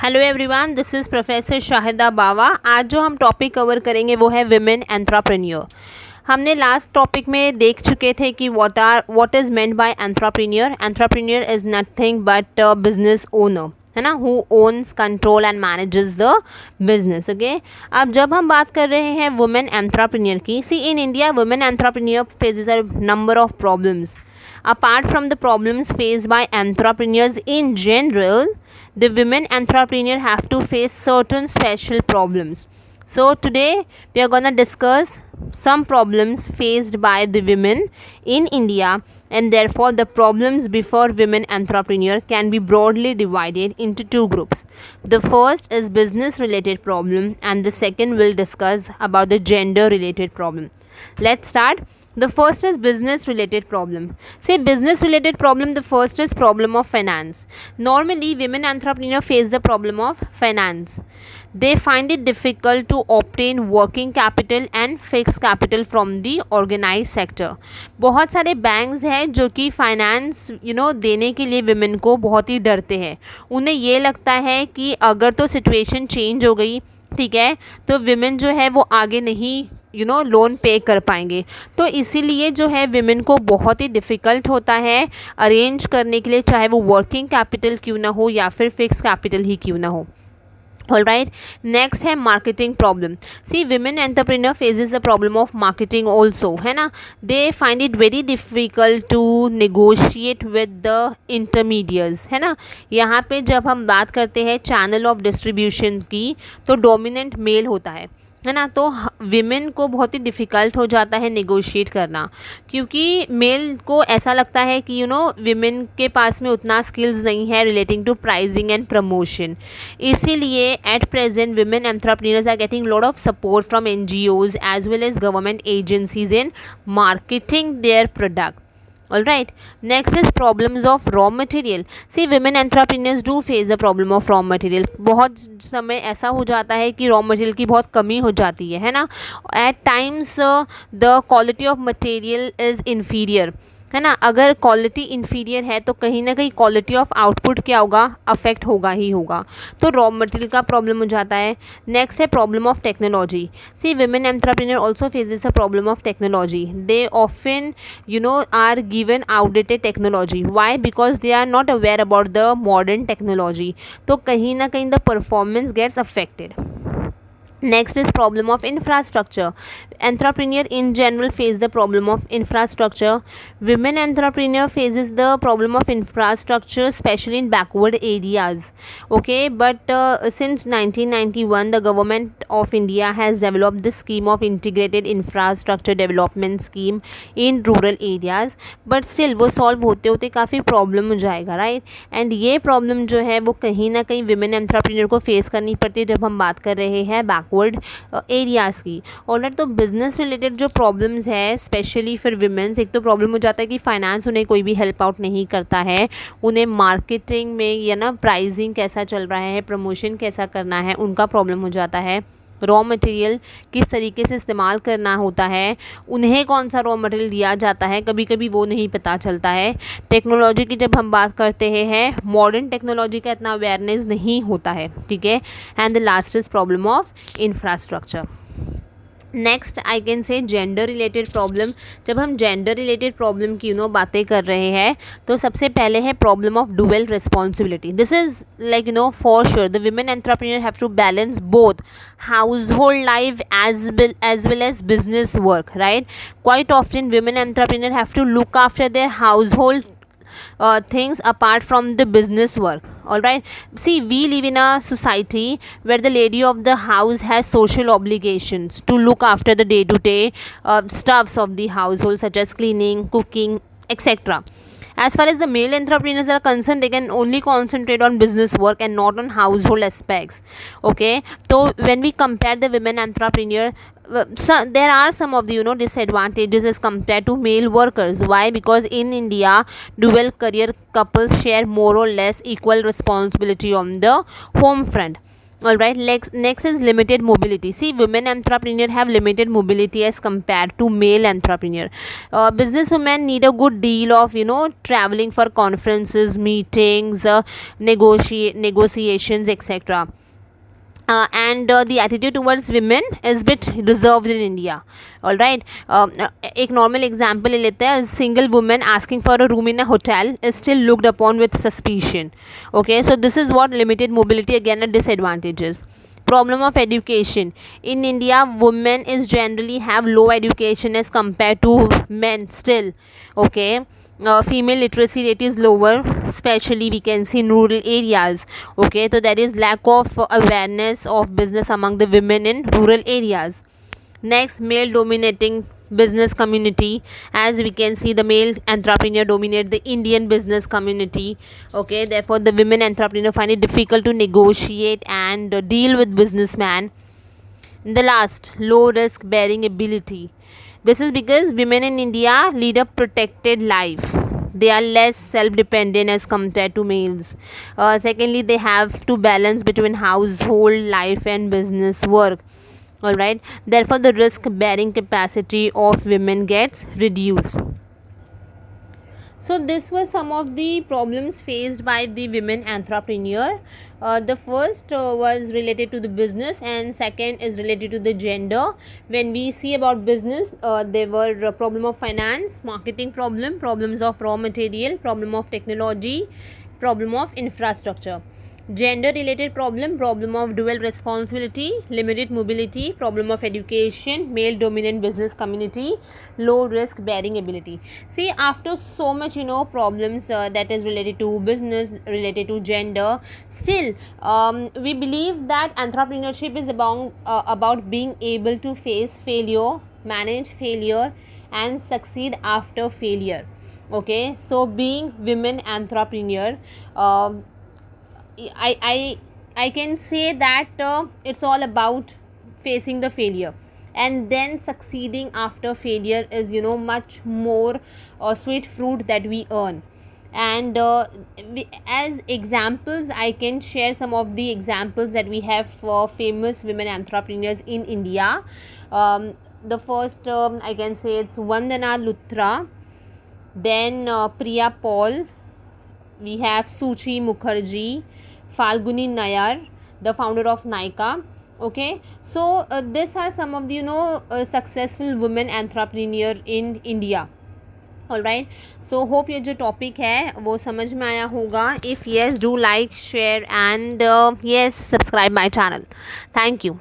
Hello everyone, this is professor Shahida Bawa. आज जो हम टॉपिक कवर करेंगे वो है विमेन एंट्राप्रेन्योर। हमने लास्ट टॉपिक में देख चुके थे कि what is meant by entrepreneur. Entrepreneur is nothing but business owner, है ना, who owns control and manages the business. Okay, अब जब हम बात कर रहे हैं वुमेन एंट्राप्रेन्योर की, see in India women entrepreneur faces a number of problems. Apart from the problems faced by entrepreneurs in general, the women entrepreneur have to face certain special problems. So today we are going to discuss some problems faced by the women in India, and therefore the problems before women entrepreneur can be broadly divided into two groups. The first is business related problem, and the second will discuss about the gender related problem. Let's start. The first is business related problem. Say business related problem, the first is problem of finance. Normally women entrepreneurs face the problem of finance. They find it difficult to obtain working capital and fixed capital from the organized sector. बहुत सारे banks हैं जो कि finance देने के लिए women को बहुत ही डरते हैं. उन्हें ये लगता है कि अगर तो सिचुएशन चेंज हो गई, ठीक है, तो विमेन जो है वो आगे नहीं लोन पे कर पाएंगे. तो इसीलिए जो है विमेन को बहुत ही डिफ़िकल्ट होता है अरेंज करने के लिए, चाहे वो वर्किंग कैपिटल क्यों ना हो या फिर फिक्स कैपिटल ही क्यों ना हो. ऑल राइट, नेक्स्ट है marketing problem. See women entrepreneur faces the problem of marketing also, है ना. They find it very difficult to negotiate with the intermediates, है ना. यहाँ पे जब हम बात करते हैं चैनल ऑफ डिस्ट्रीब्यूशन की, तो डोमिनेंट मेल होता है ना. तो विमेन को बहुत ही डिफ़िकल्ट हो जाता है नेगोशिएट करना, क्योंकि मेल को ऐसा लगता है कि विमेन के पास में उतना स्किल्स नहीं है relating to pricing and promotion. इसीलिए at present women entrepreneurs are getting lot of support from NGOs as well as government agencies in marketing their product. All right, next is problems of raw material. See, women entrepreneurs do face the problem of raw material. बहुत समय ऐसा हो जाता है कि raw material की बहुत कमी हो जाती है ना. At times the quality of material is inferior, है ना. अगर क्वालिटी इन्फीरियर है तो कहीं ना कहीं क्वालिटी ऑफ आउटपुट क्या होगा, अफेक्ट होगा ही होगा. तो रॉ मटेरियल का प्रॉब्लम हो जाता है. नेक्स्ट है problem of technology. See women entrepreneur also faces a problem of technology. They often are given outdated technology. Why? Because they are not aware about the modern technology. तो कहीं ना कहीं the performance gets affected. Next is problem of infrastructure. Entrepreneur in general face the problem of infrastructure. Women entrepreneur faces the problem of infrastructure, especially in backward areas. Okay, but since 1991, the government of India has developed the scheme of integrated infrastructure development scheme in rural areas. But still वो solve होते होते काफ़ी problem हो जाएगा, right? And ये problem जो है वो कहीं ना कहीं women entrepreneur को face करनी पड़ती है जब हम बात कर रहे हैं बैकवर्ड एरियाज़ की. ऑलराइट, तो बिजनेस रिलेटेड जो प्रॉब्लम्स है स्पेशली फिर विमेंस, एक तो प्रॉब्लम हो जाता है कि फाइनेंस उन्हें कोई भी हेल्प आउट नहीं करता है. उन्हें मार्केटिंग में या ना प्राइसिंग कैसा चल रहा है, प्रमोशन कैसा करना है, उनका प्रॉब्लम हो जाता है. रॉ मटेरियल किस तरीके से इस्तेमाल करना होता है, उन्हें कौन सा रॉ मटेरियल दिया जाता है, कभी कभी वो नहीं पता चलता है. टेक्नोलॉजी की जब हम बात करते हैं, मॉडर्न टेक्नोलॉजी का इतना अवेयरनेस नहीं होता है, ठीक है. And the last is problem of infrastructure. Next I can say gender related problem. जब हम जेंडर रिलेटेड प्रॉब्लम की बातें कर रहे हैं, तो सबसे पहले है problem of dual responsibility. This is like for sure the women entrepreneur have to balance both household life as well as business work, right? Quite often women entrepreneurs have to look after their household things apart from the business work. All right, see, we live in a society where the lady of the house has social obligations to look after the day to day stuffs of the household, such as cleaning, cooking, etc. As far as the male entrepreneurs are concerned, they can only concentrate on business work and not on household aspects. Okay, so when we compare the women entrepreneur, there are some of the disadvantages as compared to male workers. Why? Because in India, dual career couples share more or less equal responsibility on the home front. All right, next is limited mobility. See, women entrepreneur have limited mobility as compared to male entrepreneur. Business women need a good deal of traveling for conferences, meetings, negotiations, etc. And the attitude towards women is bit reserved in India. All right. एक normal example ले लेते हैं. Single woman asking for a room in a hotel is still looked upon with suspicion. Okay, so this is what limited mobility again a disadvantages. Problem of education in India, women is generally have low education as compared to men still. Okay, female literacy rate is lower, especially we can see in rural areas. Okay, so there is lack of awareness of business among the women in rural areas. Next, male dominating business community. As we can see, the male entrepreneur dominate the Indian business community. Okay, therefore the women entrepreneur find it difficult to negotiate and deal with businessman. The last, low risk bearing ability. This is because women in India lead a protected life. They are less self dependent as compared to males. Secondly, they have to balance between household life and business work. All right, therefore the risk bearing capacity of women gets reduced. So this was some of the problems faced by the women entrepreneur. The first was related to the business, and second is related to the gender. When we see about business, there were a problem of finance, marketing problem, problems of raw material, problem of technology, problem of infrastructure. Gender related problem of dual responsibility, limited mobility, problem of education, male dominant business community, low risk bearing ability. See, after so much problems that is related to business, related to gender, still we believe that entrepreneurship is about being able to face failure, manage failure, and succeed after failure. Okay, so being women entrepreneur, I can say that it's all about facing the failure and then succeeding after failure is much more sweet fruit that we earn. And as examples, I can share some of the examples that we have for famous women entrepreneurs in India. The first I can say it's Vandana Luthra, then Priya Paul, we have Suchi Mukherjee, Falguni Nayar, the founder of Nykaa. Okay, so these are some of the successful women entrepreneur in India. All right, so hope ये जो topic है वो समझ में आया होगा. If yes, do like, share and yes, subscribe my channel. Thank you.